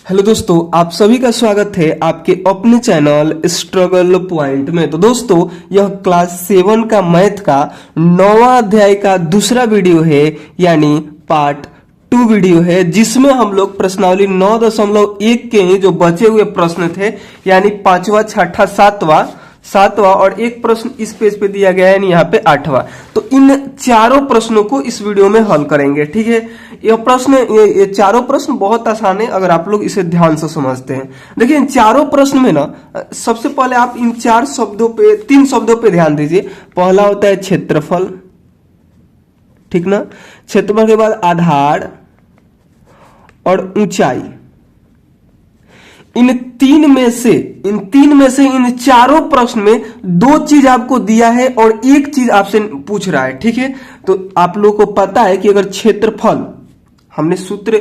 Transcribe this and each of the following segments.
Hello दोस्तों, आप सभी का स्वागत है आपके अपने चैनल स्ट्रगल पॉइंट में। तो दोस्तों, यह क्लास 7 का मैथ का 9वां अध्याय का दूसरा वीडियो है, यानी पार्ट 2 वीडियो है, जिसमें हम लोग प्रश्नावली 9.1 के जो बचे हुए प्रश्न थे, यानी 5वां, 6ठा, 7वां और एक प्रश्न इस पेज पे दिया गया है, यानी यहाँ पे 8वां। तो इन चारों प्रश्नों को इस वीडियो में हल करेंगे। ठीक है, ये चारों प्रश्न बहुत आसान है अगर आप लोग इसे ध्यान से समझते हैं। देखिए, इन चारों प्रश्न में ना सबसे पहले आप इन 3 शब्दों पे ध्यान दीजिए। पहला होता है क्षेत्रफल, ठीक ना। क्षेत्रफल के बाद आधार और ऊंचाई। इन तीन में से इन चारों प्रश्न में 2 चीज आपको दिया है और एक चीज आपसे पूछ रहा है। ठीक है, तो आप लोगों को पता है कि अगर क्षेत्रफल, हमने सूत्र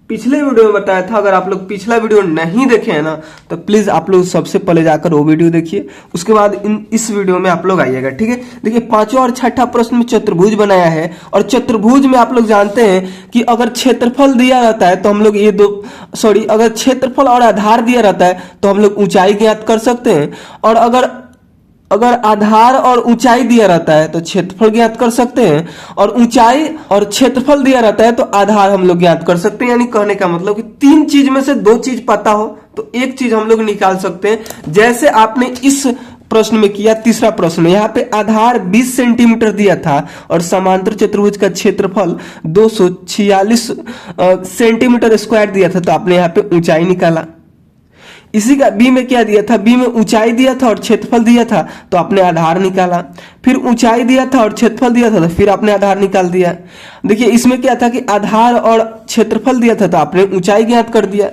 पिछले वीडियो में बताया था। अगर आप लोग पिछला वीडियो नहीं देखे हैं ना, तो प्लीज आप लोग सबसे पहले जाकर वो वीडियो देखिए, उसके बाद इस वीडियो में आप लोग आइएगा। ठीक है, देखिए 5वां और 6ठा प्रश्न में चतुर्भुज बनाया है, और चतुर्भुज में आप लोग जानते हैं कि अगर क्षेत्रफल दिया रहता है तो हम लोग अगर क्षेत्रफल और आधार दिया रहता है तो हम लोग ऊंचाई ज्ञात कर सकते हैं, और अगर आधार और ऊंचाई दिया रहता है तो क्षेत्रफल ज्ञात कर सकते हैं, और ऊंचाई और क्षेत्रफल दिया रहता है तो आधार हम लोग ज्ञात कर सकते हैं। यानी कहने का मतलब कि 3 चीज में से 2 चीज पता हो तो एक चीज हम लोग निकाल सकते हैं। जैसे आपने इस प्रश्न में किया, तीसरा प्रश्न, यहाँ पे आधार 20 सेंटीमीटर दिया था और समांतर चतुर्भुज का क्षेत्रफल 246 सेंटीमीटर स्क्वायर दिया था, तो आपने यहाँ पे ऊंचाई निकाला। इसी का बी में क्या दिया था, बी में ऊंचाई दिया था और क्षेत्रफल दिया था, तो आपने आधार निकाला। फिर ऊंचाई दिया था और क्षेत्रफल दिया था, तो फिर आपने आधार निकाल दिया। देखिए, इसमें क्या था कि आधार और क्षेत्रफल दिया था तो आपने ऊंचाई ज्ञात कर दिया।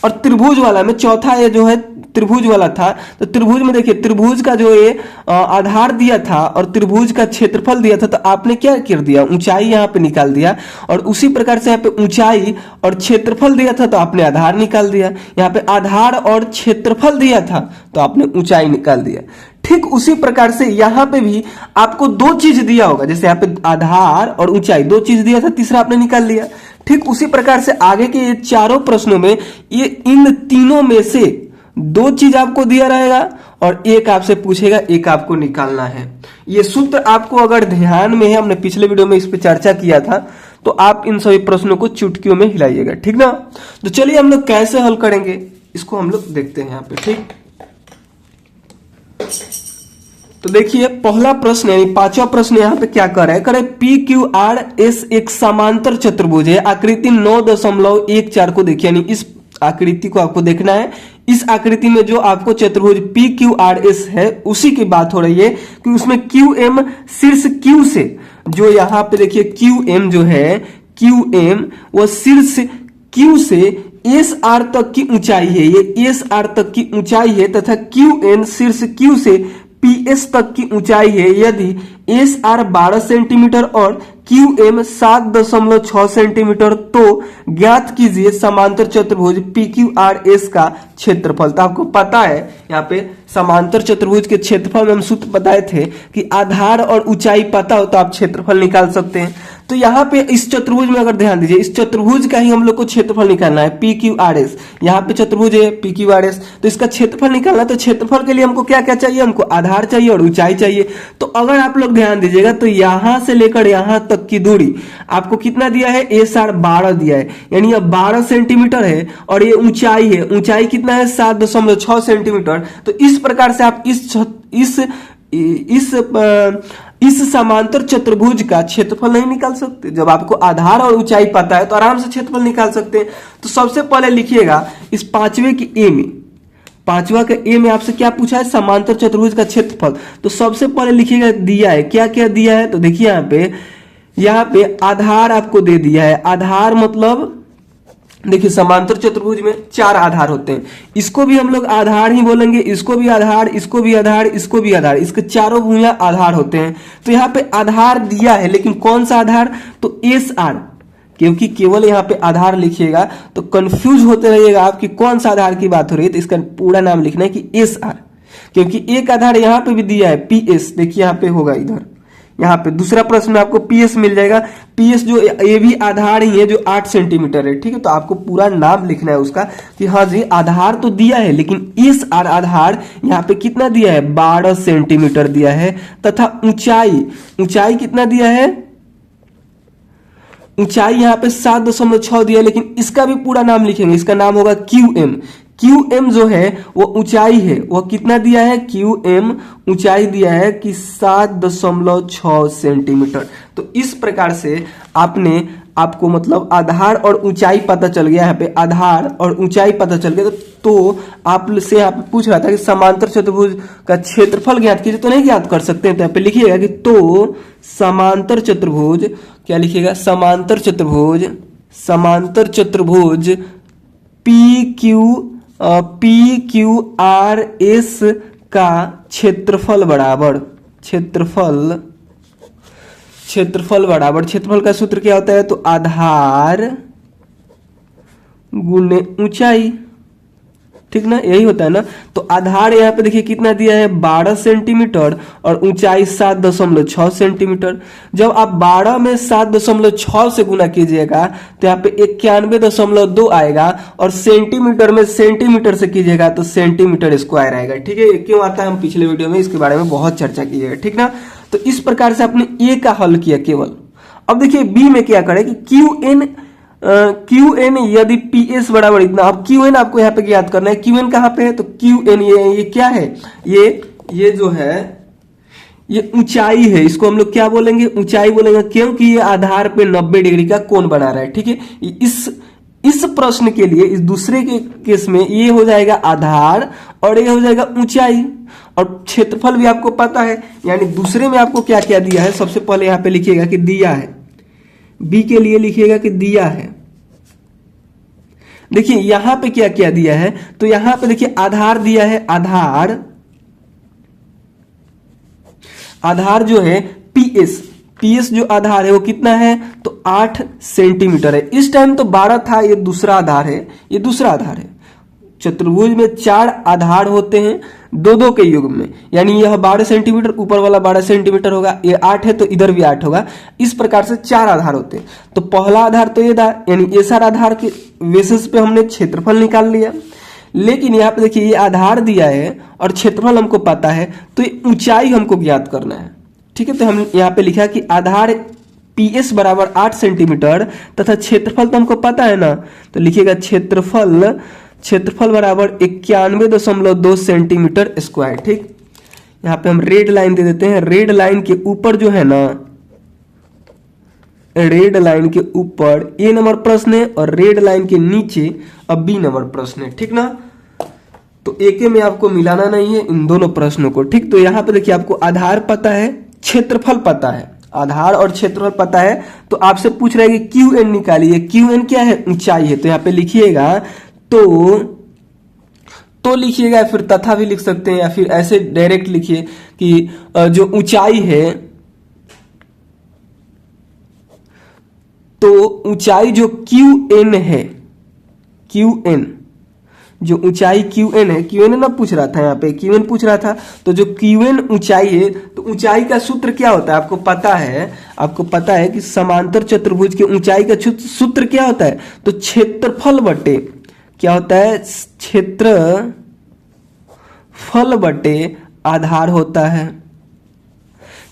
और त्रिभुज वाला में चौथा ये जो है त्रिभुज वाला था, तो त्रिभुज में देखिए, त्रिभुज का जो ये आधार दिया था और त्रिभुज का क्षेत्रफल दिया था, तो आपने क्या कर दिया, ऊंचाई यहाँ पे निकाल दिया। और उसी प्रकार से यहाँ पे ऊंचाई और क्षेत्रफल दिया था तो आपने आधार निकाल दिया। यहाँ पे आधार और क्षेत्रफल दिया था तो आपने ऊंचाई निकाल दिया। ठीक उसी प्रकार से यहाँ पे भी आपको 2 चीज दिया होगा, जैसे यहाँ पे आधार और ऊंचाई 2 चीज दिया था, तीसरा आपने निकाल लिया। ठीक उसी प्रकार से आगे के ये चारों प्रश्नों में ये इन तीनों में से 2 चीज आपको दिया रहेगा और एक आपसे पूछेगा, एक आपको निकालना है। ये सूत्र आपको अगर ध्यान में है, हमने पिछले वीडियो में इस पे चर्चा किया था, तो आप इन सभी प्रश्नों को चुटकियों में हिलाइएगा। ठीक ना। तो चलिए हम लोग कैसे हल करेंगे इसको हम लोग देखते हैं यहाँ पे। ठीक, तो देखिए पहला प्रश्न यानी 5वां प्रश्न यहाँ पे क्या कर रहा है, करे PQRS एक समांतर चतुर्भुज है। आकृति 9.14 को देखिए, यानी इस आकृति को आपको देखना है। इस आकृति में जो आपको चतुर्भुज PQRS है उसी की बात हो रही है कि उसमें QM शीर्ष Q से, जो यहाँ पे देखिए QM जो है, QM वो शीर्ष Q से SR तक की ऊंचाई है, ये SR तक की ऊंचाई है, तथा QN शीर्ष Q से PS तक की ऊंचाई है। यदि SR 12 सेंटीमीटर और QM 7.6 सेंटीमीटर, तो ज्ञात कीजिए समांतर चतुर्भुज PQRS का क्षेत्रफल। तो आपको पता है यहाँ पे समांतर चतुर्भुज के क्षेत्रफल में हम सूत्र बताए थे कि आधार और ऊंचाई पता हो तो आप क्षेत्रफल निकाल सकते हैं। तो यहाँ पे इस चतुर्भुज में अगर ध्यान दीजिए, इस चतुर्भुज का ही हम लोग को क्षेत्रफल निकालना है, PQRS। यहाँ पे चतुर्भुज है PQRS, तो इसका क्षेत्रफल निकालना है। तो क्षेत्रफल के लिए हमको क्या क्या चाहिए, हमको आधार चाहिए और ऊंचाई चाहिए। तो अगर आप लोग ध्यान दीजिएगा तो यहां से लेकर यहां तक की दूरी आपको कितना दिया है, SR 12 दिया है, यानी यह 12 सेंटीमीटर है, और ये ऊंचाई है, ऊंचाई कितना है 7.6 सेंटीमीटर। तो इस प्रकार से आप इस समांतर चतुर्भुज का क्षेत्रफल नहीं निकाल सकते। जब आपको आधार और ऊंचाई पता है तो आराम से क्षेत्रफल निकाल सकते हैं। तो सबसे पहले लिखिएगा इस 5वें की ए में, 5वां का ए में आपसे क्या पूछा है, समांतर चतुर्भुज का क्षेत्रफल। तो सबसे पहले लिखिएगा, दिया है, क्या क्या दिया है, तो देखिए यहाँ पे आधार आपको दे दिया है। आधार मतलब देखिए समांतर चतुर्भुज में 4 आधार होते हैं, इसको भी हम लोग आधार ही बोलेंगे, इसको भी आधार, इसको भी आधार, इसको भी आधार, इसके चारों भुजा आधार होते हैं। तो यहाँ पे आधार दिया है, लेकिन कौन सा आधार, तो SR, क्योंकि केवल यहाँ पे आधार लिखिएगा तो कंफ्यूज होते रहिएगा आप कि कौन सा आधार की बात हो रही है। तो इसका पूरा नाम लिखना है कि SR, क्योंकि एक आधार यहाँ पे भी दिया है PS, देखिए यहाँ पे होगा इधर, यहाँ पे दूसरा प्रश्न में आपको पीएस मिल जाएगा। पीएस जो ये भी आधार ही है जो 8 सेंटीमीटर है, ठीक है। तो आपको पूरा नाम लिखना है उसका कि हाँ जी आधार तो दिया है, लेकिन इस आधार यहाँ पे कितना दिया है 12 सेंटीमीटर दिया है, तथा ऊंचाई कितना दिया है, ऊंचाई यहाँ पे 7.6 दिया है, लेकिन इसका भी पूरा नाम लिखेंगे, इसका नाम होगा QM। QM जो है वो ऊंचाई है, वो कितना दिया है, QM ऊंचाई दिया है कि 7.6 सेंटीमीटर। तो इस प्रकार से आपको मतलब आधार और ऊंचाई पता चल गया। यहाँ पे आधार और ऊंचाई पता चल गया तो आप से यहाँ पे पूछ रहा था कि समांतर चतुर्भुज का क्षेत्रफल ज्ञात कीजिए, तो नहीं ज्ञात कर सकते हैं। तो यहाँ पे लिखिएगा कि तो समांतर चतुर्भुज, क्या लिखिएगा, समांतर चतुर्भुज PQRS का क्षेत्रफल का सूत्र क्या होता है, तो आधार गुणे ऊंचाई, ठीक ना, यही होता है ना। तो आधार यहाँ पे देखिए कितना दिया है 12 सेंटीमीटर और ऊंचाई 7.6 सेंटीमीटर। जब आप 12 में 7.6 से गुना कीजिएगा तो यहाँ पे 91.2 आएगा, और सेंटीमीटर में सेंटीमीटर से कीजिएगा तो सेंटीमीटर स्क्वायर आएगा, ठीक है। क्यों आता है हम पिछले वीडियो में इसके बारे में बहुत चर्चा की है, ठीक ना। तो इस प्रकार से आपने ए का हल किया केवल। अब देखिए बी में क्या करें कि QN यदि PS बराबर इतना, अब QN आपको यहाँ पे याद करना है। QN कहाँ पे है, तो QN ये क्या है, ये जो है ये ऊंचाई है, इसको हम लोग क्या बोलेंगे, ऊंचाई बोलेंगे, क्योंकि ये आधार पे 90 डिग्री का कोण बना रहा है, ठीक है। इस प्रश्न के लिए इस दूसरे के केस में ये हो जाएगा आधार और ये हो जाएगा ऊंचाई, और क्षेत्रफल भी आपको पता है। यानी दूसरे में आपको क्या क्या दिया है, सबसे पहले यहाँ पे लिखिएगा कि दिया है, बी के लिए लिखिएगा कि दिया है। देखिए यहां पे क्या क्या दिया है, तो यहां पे देखिए आधार दिया है, आधार जो है पीएस जो आधार है वो कितना है, तो 8 सेंटीमीटर है। इस टाइम तो 12 था, ये दूसरा आधार है, ये दूसरा आधार है। चतुर्भुज में 4 आधार होते हैं दो के युग में, यानी यह 12 सेंटीमीटर, ऊपर वाला 12 सेंटीमीटर होगा, ये 8 है तो इधर भी 8 होगा। इस प्रकार से 4 आधार होते हैं। तो पहला आधार तो ये था, यानी ये सारा आधार के बेसिस पे हमने क्षेत्रफल निकाल लिया। लेकिन यहाँ पे देखिए ये आधार दिया है और क्षेत्रफल हमको पता है, तो ये ऊंचाई हमको ज्ञात करना है, ठीक है। तो हम यहाँ पे लिखा कि आधार PS बराबर 8 सेंटीमीटर तथा क्षेत्रफल तो हमको पता है ना, तो लिखिएगा क्षेत्रफल बराबर 91.2 सेंटीमीटर स्क्वायर, ठीक। यहाँ पे हम रेड लाइन दे देते हैं। रेड लाइन के ऊपर जो है ना, रेड लाइन के ऊपर A नंबर प्रश्न है और रेड लाइन के नीचे अब B नंबर प्रश्न है, ठीक ना। तो एक में आपको मिलाना नहीं है इन दोनों प्रश्नों को, ठीक। तो यहाँ पे देखिए आपको आधार पता है, क्षेत्रफल पता है, आधार और क्षेत्रफल पता है। तो आपसे पूछ रहा है कि QN निकालिए। QN क्या है, ऊंचाई है। तो यहाँ पे लिखिएगा तो लिखिएगा, फिर तथा भी लिख सकते हैं, या फिर ऐसे डायरेक्ट लिखिए कि जो ऊंचाई है, तो ऊंचाई जो QN है, QN जो ऊंचाई QN है, QN ना पूछ रहा था, यहाँ पे QN पूछ रहा था। तो जो QN ऊंचाई है, तो ऊंचाई का सूत्र क्या होता है आपको पता है कि समांतर चतुर्भुज की ऊंचाई का सूत्र क्या होता है, तो क्षेत्रफल बटे क्या होता है, क्षेत्रफल बटे आधार होता है।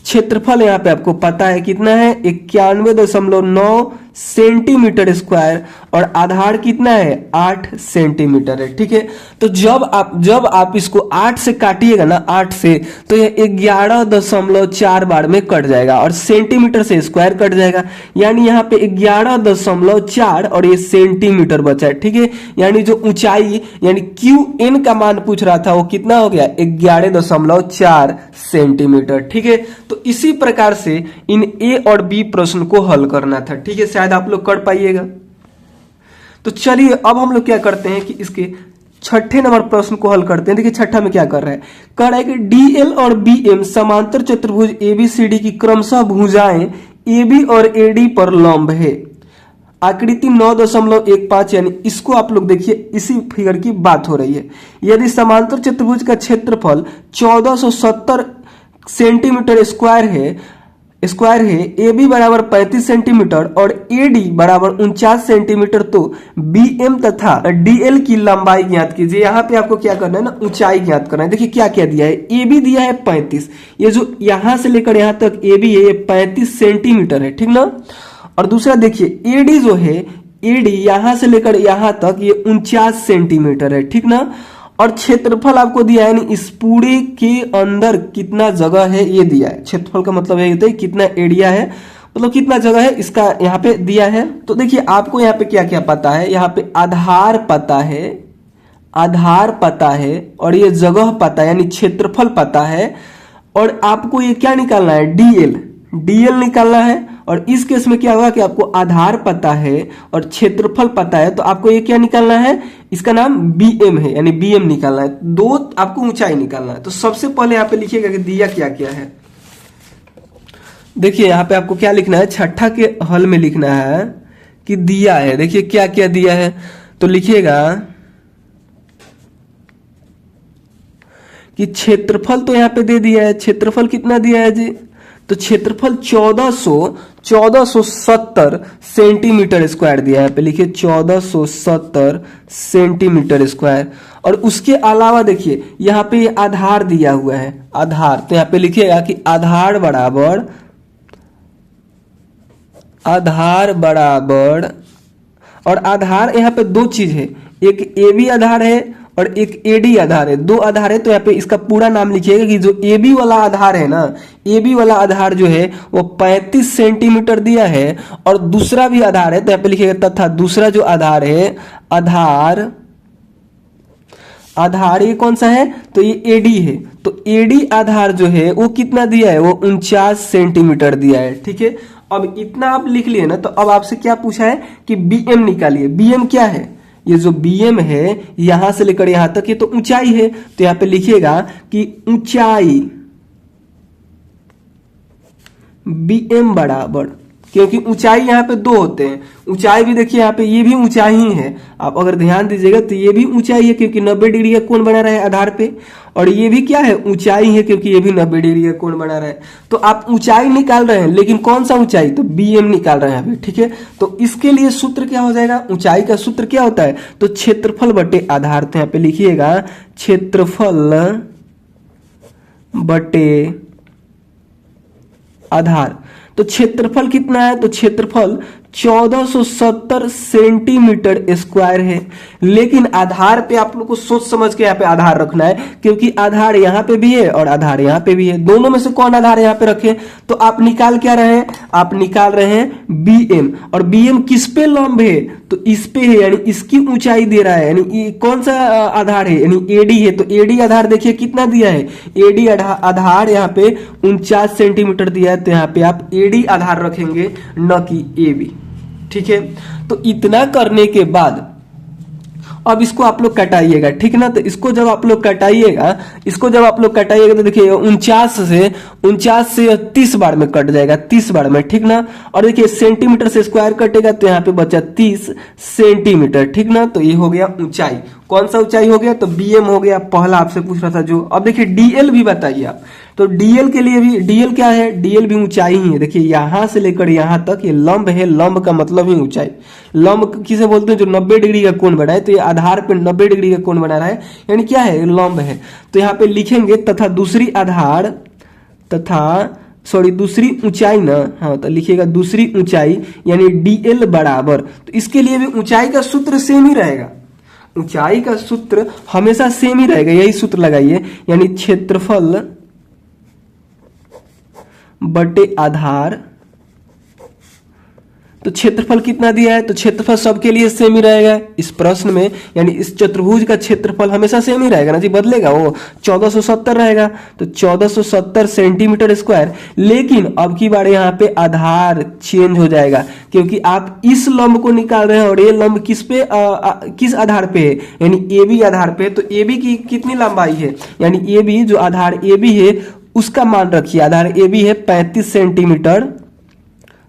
क्षेत्रफल यहाँ पे आपको पता है कितना है, 91.9 सेंटीमीटर स्क्वायर, और आधार कितना है 8 सेंटीमीटर है, ठीक है। तो जब आप इसको 8 से काटिएगा ना, 8 से, तो ये 11.4 बार में कट जाएगा और सेंटीमीटर से स्क्वायर कट जाएगा, यानी यहाँ पे 11.4 और ये सेंटीमीटर बचा है, ठीक है। यानी जो ऊंचाई यानी QN का मान पूछ रहा था वो कितना हो गया 11.4 सेंटीमीटर, ठीक है। तो इसी प्रकार से इन A और B प्रश्न को हल करना था, ठीक है। शायद आप लोग कर पाइएगा। तो चलिए अब हम लोग क्या करते हैं कि इसके छठे नंबर प्रश्न को हल करते हैं। देखिए छठा में क्या कर रहा है, कह रहा है कि DL और BM समांतर चतुर्भुज ABCD की क्रमशः भुजाएं AB और AD पर लंब है। आकृति 9.15, यानी इसको आप लोग देखिए, इसी फिगर की बात हो रही है। यदि समांतर चतुर्भुज का क्षेत्रफल 1470 सेंटीमीटर स्क्वायर है, स्क्वायर है, ए बी बराबर 35 सेंटीमीटर और ए डी बराबर 49 सेंटीमीटर, तो बी एम तथा डी एल की लंबाई ज्ञात कीजिए। यहाँ पे आपको क्या करना है ना, ऊंचाई ज्ञात करना है। देखिए क्या क्या दिया है, ए बी दिया है 35, ये जो यहां से लेकर यहां तक ए बी है ये 35 सेंटीमीटर है, ठीक ना। और दूसरा देखिए ए डी जो है, ए डी यहां से लेकर यहां तक ये 49 सेंटीमीटर है, ठीक ना। और क्षेत्रफल आपको दिया है, यानी इस पूरे के अंदर कितना जगह है ये दिया है। क्षेत्रफल का मतलब ये होता है कितना एरिया है, मतलब कितना जगह है इसका यहाँ पे दिया है। तो देखिए आपको यहाँ पे क्या क्या पता है, यहाँ पे आधार पता है, आधार पता है, और ये जगह पता है यानी क्षेत्रफल पता है। और आपको ये क्या निकालना है, डीएल, डीएल निकालना है। और इस केस में क्या होगा कि आपको आधार पता है और क्षेत्रफल पता है, तो आपको ये क्या निकालना है, इसका नाम बीएम है, यानी बीएम निकालना है। दो आपको ऊंचाई निकालना है। तो सबसे पहले यहाँ पे लिखिएगा कि दिया क्या क्या है। देखिए यहाँ पे आपको क्या लिखना है, छठा के हल में लिखना है कि दिया है। देखिए क्या क्या दिया है, तो लिखिएगा कि क्षेत्रफल तो यहाँ पे दे दिया है। क्षेत्रफल कितना दिया है जी, तो क्षेत्रफल 1470 सेंटीमीटर स्क्वायर दिया है। पे लिखिए 1470 सेंटीमीटर स्क्वायर। और उसके अलावा देखिए यहाँ पे ये आधार दिया हुआ है, आधार, तो यहाँ पे लिखिएगा कि आधार बराबर, आधार बराबर, और आधार यहाँ पे दो चीज है, एक ए बी आधार है और एक एडी आधार है, दो आधार है। तो यहाँ पे इसका पूरा नाम लिखिएगा कि जो ए बी वाला आधार है ना, ए बी वाला आधार जो है वो 35 सेंटीमीटर दिया है। और दूसरा भी आधार है, तो यहाँ पे लिखिएगा तथा दूसरा जो आधार है, आधार, आधार ये कौन सा है, तो ये एडी है। तो एडी आधार जो है वो कितना दिया है, वो 49 सेंटीमीटर दिया है, ठीक है। अब इतना आप लिख लिए ना, तो अब आपसे क्या पूछा है कि बीएम निकालिए। बीएम क्या है, ये जो बीएम है यहां से लेकर यहां तक ये तो ऊंचाई है। तो यहां पे लिखिएगा कि ऊंचाई बीएम बराबर, क्योंकि ऊंचाई यहाँ पे दो होते हैं, ऊंचाई भी देखिए यहाँ पे ये भी ऊंचाई ही है। आप अगर ध्यान दीजिएगा तो ये भी ऊंचाई है क्योंकि 90 डिग्री का कोण बना रहा है आधार पे, और ये भी क्या है, ऊंचाई है क्योंकि ये भी 90 डिग्री का कोण बना रहा है। तो आप ऊंचाई निकाल रहे हैं, लेकिन कौन सा ऊंचाई, तो बीएम निकाल रहे हैं अभी, ठीक है। तो इसके लिए सूत्र क्या हो जाएगा, ऊंचाई का सूत्र क्या होता है, तो क्षेत्रफल बटे आधार। तो यहाँ पे लिखिएगा क्षेत्रफल बटे आधार। तो क्षेत्रफल कितना है, तो क्षेत्रफल 1470 सेंटीमीटर स्क्वायर है। लेकिन आधार पे आप लोग को सोच समझ के यहाँ पे आधार रखना है, क्योंकि आधार यहाँ पे भी है और आधार यहाँ पे भी है। दोनों में से कौन आधार यहाँ पे रखे, तो आप निकाल क्या रहे हैं, आप निकाल रहे हैं बीएम। और बीएम किस पे लंब है, तो इस पे है, यानी इसकी ऊंचाई दे रहा है। यानी कौन सा आधार है, यानी एडी है। तो एडी आधार देखिए कितना दिया है, एडी आधार यहाँ पे 49 सेंटीमीटर दिया है। तो यहाँ पे आप एडी आधार रखेंगे, न कि ए बी, ठीक है। तो इतना करने के बाद अब इसको आप लोग कटाइएगा, ठीक ना। तो इसको जब आप लोग कटाइएगा, इसको जब आप लोग कटाइएगा तो देखिए 49 से 30 बार में कट जाएगा, 30 बार में, ठीक ना। और देखिए सेंटीमीटर से स्क्वायर कटेगा तो यहाँ पे बचा 30 सेंटीमीटर, ठीक ना। तो ये हो गया ऊंचाई, कौन सा ऊंचाई हो गया, तो बीएम हो गया। पहला आपसे पूछ रहा था जो। अब देखिए डीएल भी बताइए आप, तो डीएल के लिए भी, डीएल क्या है, डीएल भी ऊंचाई ही है। देखिए यहां से लेकर यहां तक ये लंब है, लंब का मतलब ही ऊंचाई। लंब किसे बोलते हैं, जो 90 डिग्री का कोण बनाए, तो ये आधार पे 90 डिग्री का कोण बना रहा है, यानी क्या है, लंब है। तो यहाँ पे लिखेंगे तथा दूसरी आधार, दूसरी ऊंचाई ना, हाँ, तो लिखिएगा दूसरी ऊंचाई यानी डीएल बराबर। तो इसके लिए भी ऊंचाई का सूत्र सेम ही रहेगा, ऊंचाई का सूत्र हमेशा सेम ही रहेगा, यही सूत्र लगाइए, यानी क्षेत्रफल बटे आधार। तो क्षेत्रफल कितना दिया है, तो क्षेत्रफल सबके लिए सेम ही रहेगा इस प्रश्न में, यानी इस चतुर्भुज का क्षेत्रफल हमेशा सेम ही रहेगा ना जी, बदलेगा, वो 1470 रहेगा। तो 1470 सेंटीमीटर स्क्वायर। लेकिन अब की बार यहाँ पे आधार चेंज हो जाएगा, क्योंकि आप इस लंब को निकाल रहे हैं और ये लंब किस पे किस आधार पे है, यानी ए बी आधार पे। तो ए बी की कितनी लंबाई है, यानी ए बी जो आधार ए बी है उसका मान रखिए, आधार ए बी है 35 सेंटीमीटर।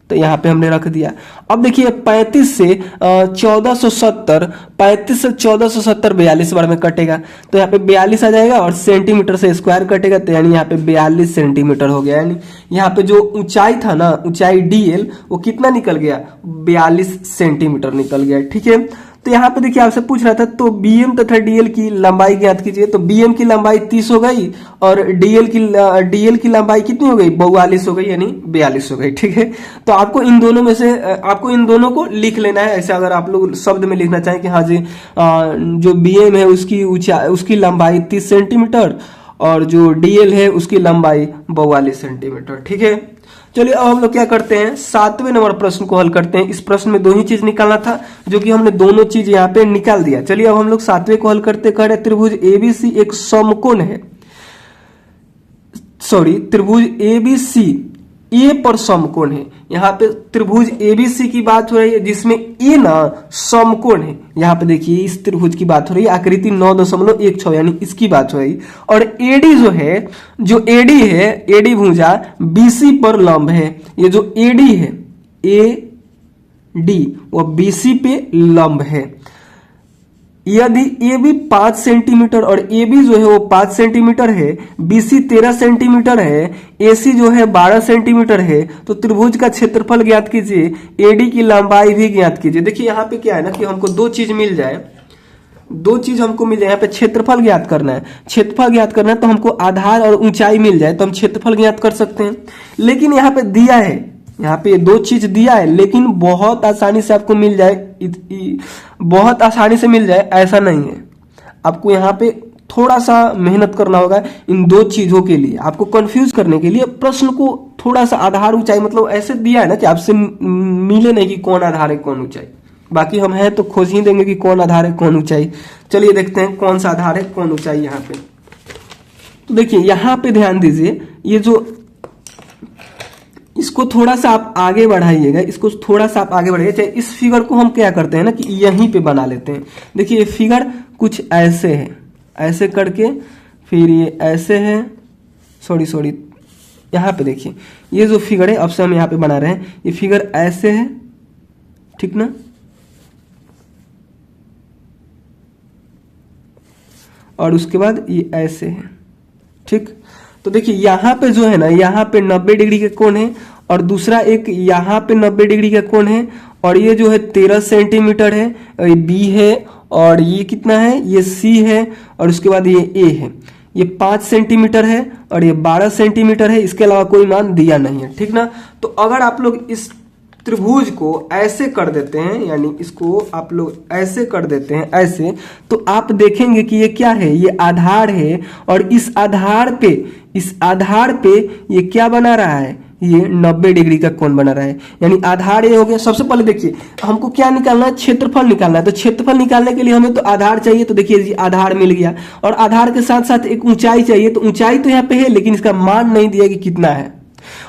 तो यहाँ पे हमने रख दिया। अब देखिए 35 से 1470, 35 से 1470 42 बार में कटेगा, तो यहाँ पे 42 आ जाएगा और सेंटीमीटर से स्क्वायर कटेगा, तो यानी यहाँ पे 42 सेंटीमीटर हो गया। यानी यहाँ पे जो ऊंचाई था ना, ऊंचाई DL, वो कितना निकल गया, 42 सेंटीमीटर निकल गया। ठीक है, तो यहाँ पे देखिए आपसे पूछ रहा था तो BM तथा DL की लंबाई ज्ञात कीजिए। तो BM की लंबाई 30 हो गई और DL की लंबाई कितनी हो गई, 42 हो गई, यानी 42 हो गई। ठीक है, तो आपको इन दोनों में से आपको इन दोनों को लिख लेना है। ऐसे अगर आप लोग शब्द में लिखना चाहें कि हाँ जी जो BM है उसकी लंबाई 30 सेंटीमीटर और जो DL है उसकी लंबाई 42 सेंटीमीटर। ठीक है, चलिए अब हम लोग क्या करते हैं, 7वें नंबर प्रश्न को हल करते हैं। इस प्रश्न में दो ही चीज निकालना था, जो कि हमने दोनों चीज यहाँ पे निकाल दिया। चलिए अब हम लोग 7वें को हल करते। कह रहे त्रिभुज ABC एक समकोण है, त्रिभुज ABC A पर समकोण है। यहाँ पे त्रिभुज ABC की बात हो रही है, जिसमें A ना समकोण है। यहाँ पे देखिए इस त्रिभुज की बात हो रही है, आकृति 9.16, यानी इसकी बात हो रही है। और AD जो है, AD भुजा BC पर लंब है। ये जो AD है, AD वो BC पे लंब है। यदि AB 5 सेंटीमीटर और AB जो है वो 5 सेंटीमीटर है, BC 13 सेंटीमीटर है, AC जो है 12 सेंटीमीटर है, तो त्रिभुज का क्षेत्रफल ज्ञात कीजिए, AD की लंबाई भी ज्ञात कीजिए। देखिए यहाँ पे क्या है ना कि हमको दो चीज मिल जाए, यहाँ पे क्षेत्रफल ज्ञात करना है। क्षेत्रफल ज्ञात करना है तो हमको आधार और ऊंचाई मिल जाए तो हम क्षेत्रफल ज्ञात कर सकते हैं। लेकिन यहाँ पे दिया है, यहाँ पे दो चीज दिया है, लेकिन बहुत आसानी से आपको मिल जाए, बहुत आसानी से मिल जाए ऐसा नहीं है। आपको यहाँ पे थोड़ा सा मेहनत करना होगा इन दो चीजों के लिए। आपको कंफ्यूज करने के लिए प्रश्न को थोड़ा सा आधार ऊंचाई, मतलब ऐसे दिया है ना कि आपसे मिले नहीं कि कौन आधार है कौन ऊंचाई। बाकी हम हैं तो खोज ही देंगे कि कौन आधार है कौन ऊंचाई। चलिए देखते हैं कौन सा आधार है कौन ऊंचाई। यहाँ पे तो देखिए यहाँ पे ध्यान दीजिए, ये जो इसको थोड़ा सा आप आगे बढ़ाइएगा, इसको थोड़ा सा आप आगे बढ़ाइए। चाहे इस फिगर को हम क्या करते हैं ना कि यहीं पे बना लेते हैं। देखिए ये फिगर कुछ ऐसे है, ऐसे करके फिर ये ऐसे है, सॉरी यहाँ पे देखिए ये जो फिगर है, अब से हम यहाँ पे बना रहे हैं, ये फिगर ऐसे है, ठीक ना। और उसके बाद ये ऐसे है, ठीक। तो देखिए यहाँ पे जो है ना, यहाँ पे 90 डिग्री का कोण है और दूसरा एक यहाँ पे 90 डिग्री का कोण है, और ये जो है 13 सेंटीमीटर है, ये B है, और ये कितना है, ये C है, और उसके बाद ये A है। ये 5 सेंटीमीटर है और ये 12 सेंटीमीटर है। इसके अलावा कोई मान दिया नहीं है, ठीक ना। तो अगर आप लोग इस त्रिभुज को ऐसे कर देते हैं, यानी इसको आप लोग ऐसे कर देते हैं ऐसे, तो आप देखेंगे कि ये क्या है, ये आधार है। और इस आधार पे ये क्या बना रहा है, ये 90 डिग्री का कोण बना रहा है। यानी आधार ये हो गया। सबसे पहले देखिए हमको क्या निकालना है, क्षेत्रफल निकालना है। तो क्षेत्रफल निकालने के लिए हमें तो आधार चाहिए, तो देखिए जी आधार मिल गया। और आधार के साथ साथ एक ऊंचाई चाहिए, तो ऊंचाई तो यहाँ पे है लेकिन इसका मान नहीं दिया कि कितना है।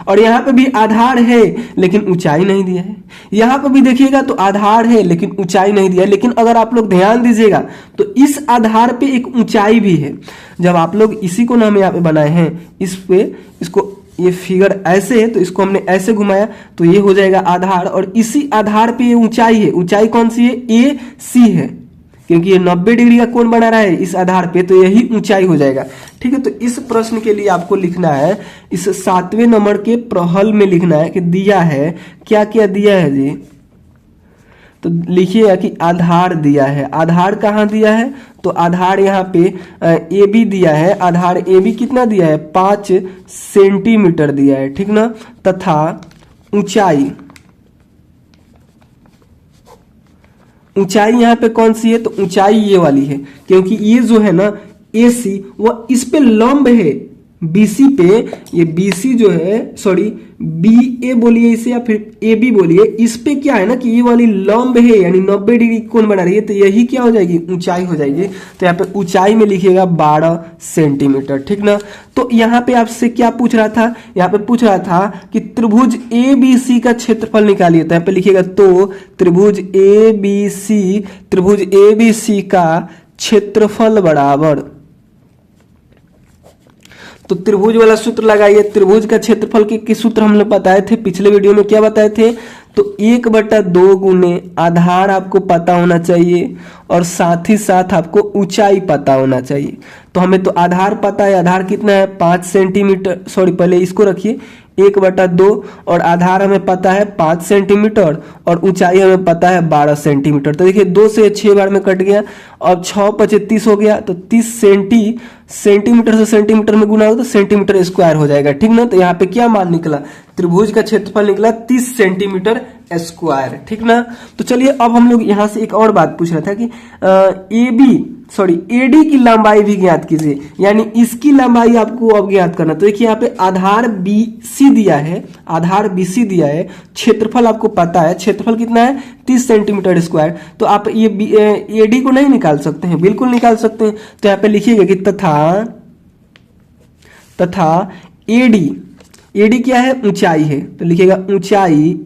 और यहाँ पे भी आधार है लेकिन ऊंचाई नहीं दिया है। यहाँ पे भी देखिएगा तो आधार है लेकिन ऊंचाई नहीं दिया है। लेकिन अगर आप लोग ध्यान दीजिएगा तो इस आधार पे एक ऊंचाई भी है। जब आप लोग इसी को ना हम यहाँ पे बनाए हैं, इस पे इसको, ये फिगर ऐसे है तो इसको हमने ऐसे घुमाया तो ये हो जाएगा आधार, और इसी आधार पे ये ऊंचाई है। ऊंचाई कौन सी है, AC है, क्योंकि ये 90 डिग्री का कोण बना रहा है इस आधार पे, तो यही ऊंचाई हो जाएगा। ठीक है, तो इस प्रश्न के लिए आपको लिखना है, इस 7वें नंबर के प्रहल में लिखना है कि दिया है, क्या क्या दिया है जी। तो लिखिएगा कि आधार दिया है। आधार कहाँ दिया है, तो आधार यहाँ पे AB दिया है। आधार AB कितना दिया है, 5 सेंटीमीटर दिया है, ठीक ना। तथा ऊंचाई यहाँ पे कौन सी है, तो ऊंचाई ये वाली है, क्योंकि ये जो है ना AC वो इस पे लंब है BC पे। ये BC जो है, BA बोलिए इसे या फिर AB बोलिए, इस पे क्या है ना कि ये वाली लंब है, यानी 90 डिग्री कोण बना रही है, तो यही क्या हो जाएगी, ऊंचाई हो जाएगी। तो यहाँ पे ऊंचाई में लिखिएगा 12 सेंटीमीटर, ठीक ना। तो यहाँ पे आपसे क्या पूछ रहा था, यहाँ पे पूछ रहा था कि त्रिभुज ABC का क्षेत्रफल निकालिए। तो यहाँ पे लिखिएगा तो त्रिभुज ABC का क्षेत्रफल बराबर, तो त्रिभुज वाला सूत्र लगाइए। त्रिभुज का क्षेत्रफल के सूत्र हम लोग बताए थे पिछले वीडियो में, क्या बताए थे? तो 1/2 गुने आधार आपको पता होना चाहिए और साथ ही साथ आपको ऊंचाई पता होना चाहिए। तो हमें तो आधार पता है, आधार कितना है 5 सेंटीमीटर, सॉरी पहले इसको रखिए 1/2 और आधार हमें पता है 5 सेंटीमीटर और ऊंचाई हमें पता है 12 सेंटीमीटर। तो देखिए 2 से 6 बार में कट गया और 6 × 5 30 हो गया, तो 30 सेंटीमीटर से सेंटीमीटर में गुना हो तो सेंटीमीटर स्क्वायर हो जाएगा, ठीक ना। तो यहाँ पे क्या मान निकला? त्रिभुज का क्षेत्रफल निकला 30 सेंटीमीटर स्क्वायर, ठीक ना। तो चलिए अब हम लोग यहाँ से एक और बात पूछ रहा था कि एडी की लंबाई भी ज्ञात कीजिए, यानी इसकी लंबाई आपको अब ज्ञात करना। तो देखिए यहाँ पे आधार BC दिया है, आधार BC दिया है, क्षेत्रफल आपको पता है, क्षेत्रफल कितना है 30 सेंटीमीटर स्क्वायर। तो आप ये एडी को नहीं निकाल सकते हैं? बिल्कुल निकाल सकते हैं। तो यहाँ पे लिखिएगा कि तथा एडी क्या है? ऊंचाई है। तो लिखिएगा ऊंचाई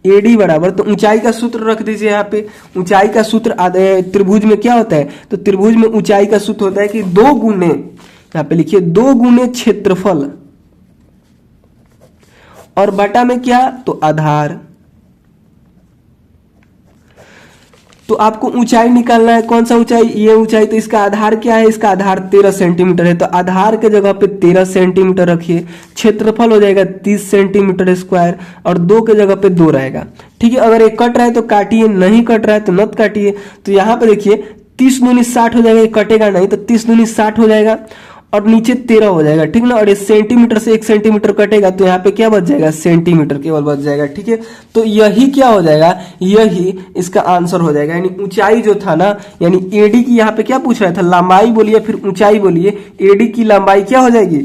एडी बराबर, तो ऊंचाई का सूत्र रख दीजिए यहाँ पे। ऊंचाई का सूत्र त्रिभुज में क्या होता है? तो त्रिभुज में ऊंचाई का सूत्र होता है कि 2 गुने, यहाँ पे लिखिए 2 गुने क्षेत्रफल और बटा में क्या? तो आधार। तो आपको ऊंचाई निकालना है, कौन सा ऊंचाई? ये ऊंचाई। तो इसका आधार क्या है? इसका आधार 13 सेंटीमीटर है, तो आधार के जगह पे 13 सेंटीमीटर रखिए। क्षेत्रफल हो जाएगा 30 सेंटीमीटर स्क्वायर और 2 के जगह पे 2 रहेगा, ठीक है। अगर एक कट रहा है तो काटिए, नहीं कट रहा है तो मत काटिए। तो यहाँ पे देखिए 30 दूनी 60 हो जाएगा, ये कटेगा नहीं, तो 30 दूनी 60 हो जाएगा और नीचे 13 हो जाएगा, ठीक ना। और ये सेंटीमीटर से 1 सेंटीमीटर कटेगा तो यहाँ पे क्या बच जाएगा? सेंटीमीटर केवल बच जाएगा, ठीक है। तो यही क्या हो जाएगा? यही इसका आंसर हो जाएगा। यानी ऊंचाई जो था ना, यानी एडी की यहाँ पे क्या पूछ रहा था? लंबाई बोलिए फिर ऊंचाई बोलिए। एडी की लंबाई क्या हो जाएगी?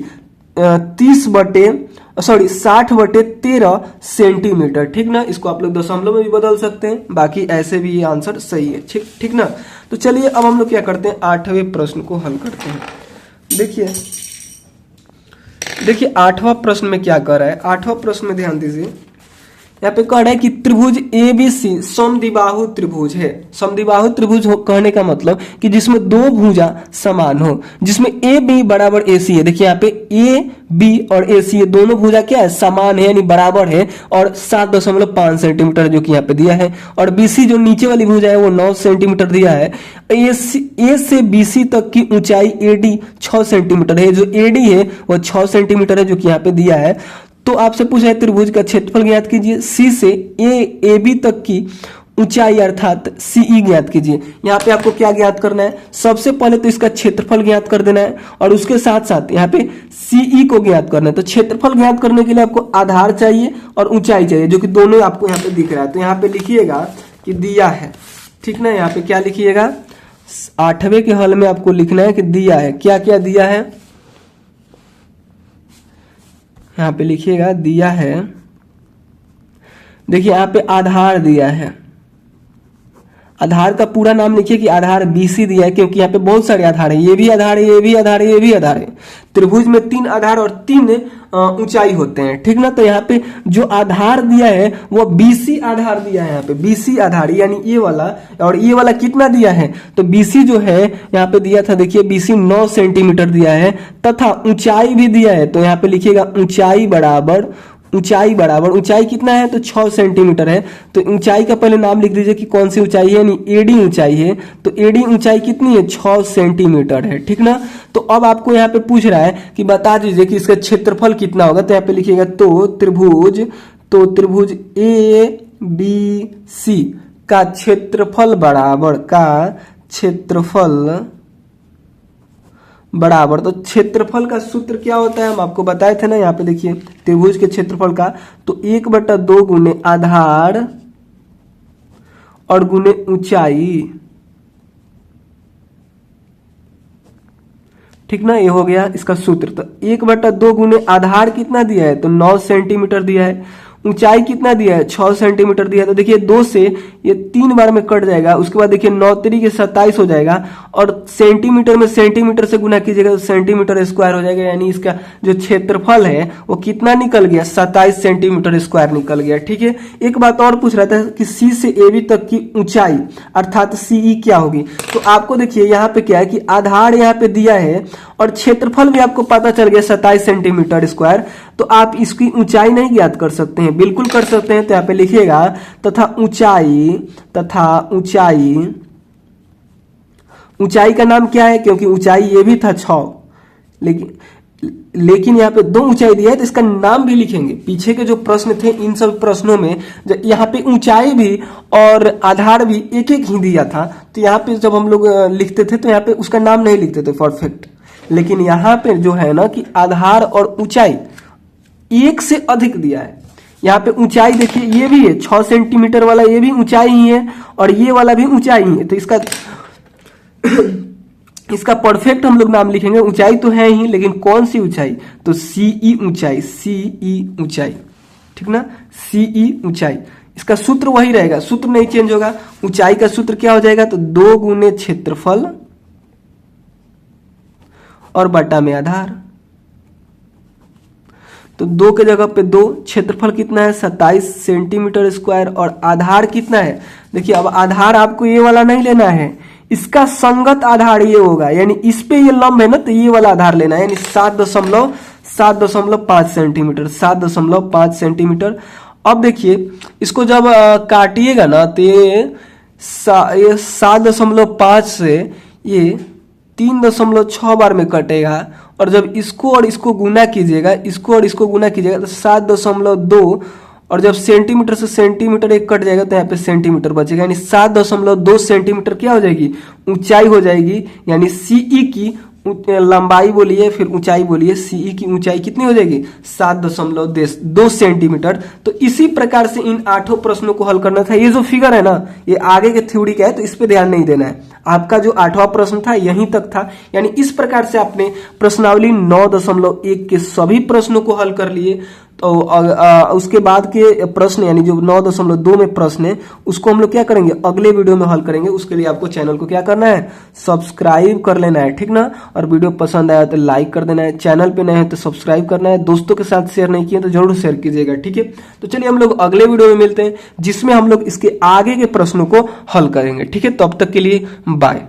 60/13 सेंटीमीटर, ठीक ना। इसको आप लोग दशमलव में भी बदल सकते हैं, बाकी ऐसे भी ये आंसर सही है, ठीक ना। तो चलिए अब हम लोग क्या करते हैं, 8वें प्रश्न को हल करते हैं। देखिए 8वां प्रश्न में क्या कर रहा है? 8वां प्रश्न में ध्यान दीजिए, यहाँ पे कह रहा है कि त्रिभुज ABC समद्विबाहु त्रिभुज है। समद्विबाहु त्रिभुज कहने का मतलब कि जिसमें 2 भुजा समान हो, जिसमें AB बराबर AC है। देखिए यहाँ पे AB और AC ये दोनों भुजा क्या है? समान है, यानी बराबर है और 7.5 सेंटीमीटर जो कि यहाँ पे दिया है। और BC जो नीचे वाली भुजा है वो 9 सेंटीमीटर दिया है। A से BC तक की ऊंचाई AD 6 सेंटीमीटर है, जो AD है वो 6 सेंटीमीटर है जो कि यहाँ पे दिया है। तो आपसे पूछा है त्रिभुज का क्षेत्रफल ज्ञात कीजिए। C से AB तक की ऊंचाई अर्थात CE ज्ञात कीजिए। यहाँ पे आपको क्या ज्ञात करना है? सबसे पहले तो इसका क्षेत्रफल ज्ञात कर देना है और उसके साथ साथ यहाँ पे CE को ज्ञात करना है। तो क्षेत्रफल ज्ञात करने के लिए आपको आधार चाहिए और ऊंचाई चाहिए, जो कि दोनों आपको यहाँ पे दिख रहा है। तो यहाँ पे लिखिएगा कि दिया है, ठीक ना। यहाँ पे क्या लिखिएगा? 8वें के हल में आपको लिखना है कि दिया है। क्या क्या दिया है? यहाँ पे लिखिएगा दिया है। देखिए यहाँ पे आधार दिया है, आधार का पूरा नाम लिखिए कि आधार BC दिया है, क्योंकि यहाँ पे बहुत सारे आधार है, ये भी आधार है, ये भी आधार है, ये भी आधार है। त्रिभुज में 3 आधार और 3 ऊंचाई होते हैं, ठीक ना। तो यहाँ पे जो आधार दिया है वो BC आधार दिया है। यहाँ पे BC आधार यानी ये वाला, और ये वाला कितना दिया है? तो BC जो है यहाँ पे दिया था, देखिए BC 9 सेंटीमीटर दिया है तथा ऊंचाई भी दिया है। तो यहाँ पे लिखिएगा ऊंचाई बराबर, ऊंचाई कितना है? तो 6 सेंटीमीटर है। तो ऊंचाई का पहले नाम लिख दीजिए कि कौन सी ऊंचाई है, यानी एडी ऊंचाई है। तो एडी ऊंचाई कितनी है? 6 सेंटीमीटर है, ठीक ना। तो अब आपको यहाँ पे पूछ रहा है कि बता दीजिए कि इसका क्षेत्रफल कितना होगा। तो यहाँ पे लिखिएगा तो त्रिभुज ABC का क्षेत्रफल बराबर, तो क्षेत्रफल का सूत्र क्या होता है हम आपको बताए थे ना। यहाँ पे देखिए त्रिभुज के क्षेत्रफल का, तो 1/2 गुने आधार और गुने ऊंचाई, ठीक ना। ये हो गया इसका सूत्र। तो 1/2 गुने आधार कितना दिया है? तो 9 सेंटीमीटर दिया है। ऊंचाई कितना दिया है 6 सेंटीमीटर दिया है। तो देखिए 2 से ये 3 बार में कट जाएगा, उसके बाद देखिए 9 तरीके 27 हो जाएगा, और सेंटीमीटर में सेंटीमीटर से गुना कीजिएगा तो सेंटीमीटर स्क्वायर हो जाएगा। यानी इसका जो क्षेत्रफल है वो कितना निकल गया, 27 सेंटीमीटर स्क्वायर निकल गया। ठीक है, एक बात और पूछ रहा था कि सी से ए बी तक की ऊंचाई अर्थात सीई क्या होगी। तो आपको देखिए यहाँ पे क्या है कि आधार यहाँ पे दिया है और क्षेत्रफल भी आपको पता चल गया 27 सेंटीमीटर स्क्वायर। तो आप इसकी ऊंचाई नहीं ज्ञात कर सकते हैं, बिल्कुल कर सकते हैं। तो यहाँ पे लिखिएगा तथा ऊंचाई ऊंचाई का नाम क्या है, क्योंकि ऊंचाई ये भी था 6, लेकिन यहाँ पे 2 ऊंचाई दिया है तो इसका नाम भी लिखेंगे। पीछे के जो प्रश्न थे इन सब प्रश्नों में यहाँ पे ऊंचाई भी और आधार भी एक एक ही दिया था। तो यहाँ पे जब हम लोग लिखते थे तो यहाँ पे उसका नाम नहीं लिखते थे परफेक्ट, लेकिन यहाँ पे जो है ना कि आधार और ऊंचाई एक से अधिक दिया है। यहाँ पे ऊंचाई देखिए ये भी है 6 सेंटीमीटर वाला, ये भी ऊंचाई ही है और ये वाला भी ऊंचाई ही है। तो इसका परफेक्ट हम लोग नाम लिखेंगे। ऊंचाई तो है ही, लेकिन कौन सी ऊंचाई, तो सीई ऊंचाई, ठीक ना, सीई ऊंचाई। इसका सूत्र वही रहेगा, सूत्र नहीं चेंज होगा। ऊंचाई का सूत्र क्या हो जाएगा, तो 2 गुने क्षेत्रफल और बटा में आधार। तो 2 के जगह पे 2, क्षेत्रफल कितना है 27 सेंटीमीटर स्क्वायर, और आधार कितना है। देखिए अब आधार आपको ये वाला नहीं लेना है, इसका संगत आधार ये होगा, यानी इस पे ये लंब है ना, तो ये वाला आधार लेना है, यानी 7.5 सेंटीमीटर, 7.5 सेंटीमीटर। अब देखिए इसको जब काटिएगा ना तो ये 7.5 से ये 3.6 बार में कटेगा, और जब इसको और इसको गुना कीजिएगा, तो 7.2, और जब सेंटीमीटर से सेंटीमीटर एक कट जाएगा तो यहाँ पे सेंटीमीटर बचेगा, यानी 7.2 सेंटीमीटर क्या हो जाएगी, ऊंचाई हो जाएगी। यानी सीई की लंबाई बोलिए फिर ऊंचाई बोलिए, सीई की ऊंचाई कितनी हो जाएगी 7.2 सेंटीमीटर। तो इसी प्रकार से इन 8 प्रश्नों को हल करना था। ये जो फिगर है ना, ये आगे के थ्योरी का है, तो इस पे ध्यान नहीं देना है। आपका जो 8वां प्रश्न था यहीं तक था, यानी इस प्रकार से आपने प्रश्नावली 9.1 के सभी प्रश्नों को हल कर लिए। तो उसके बाद के प्रश्न यानी जो 9.2 में प्रश्न है उसको हम लोग क्या करेंगे, अगले वीडियो में हल करेंगे। उसके लिए आपको चैनल को क्या करना है, सब्सक्राइब कर लेना है, ठीक ना। और वीडियो पसंद आया तो लाइक कर देना है, चैनल पे नए हैं तो सब्सक्राइब करना है, दोस्तों के साथ शेयर नहीं किए तो जरूर शेयर कीजिएगा, ठीक है। तो चलिए हम लोग अगले वीडियो में मिलते हैं, जिसमें हम लोग इसके आगे के प्रश्नों को हल करेंगे, ठीक है। तब तक के लिए बाय।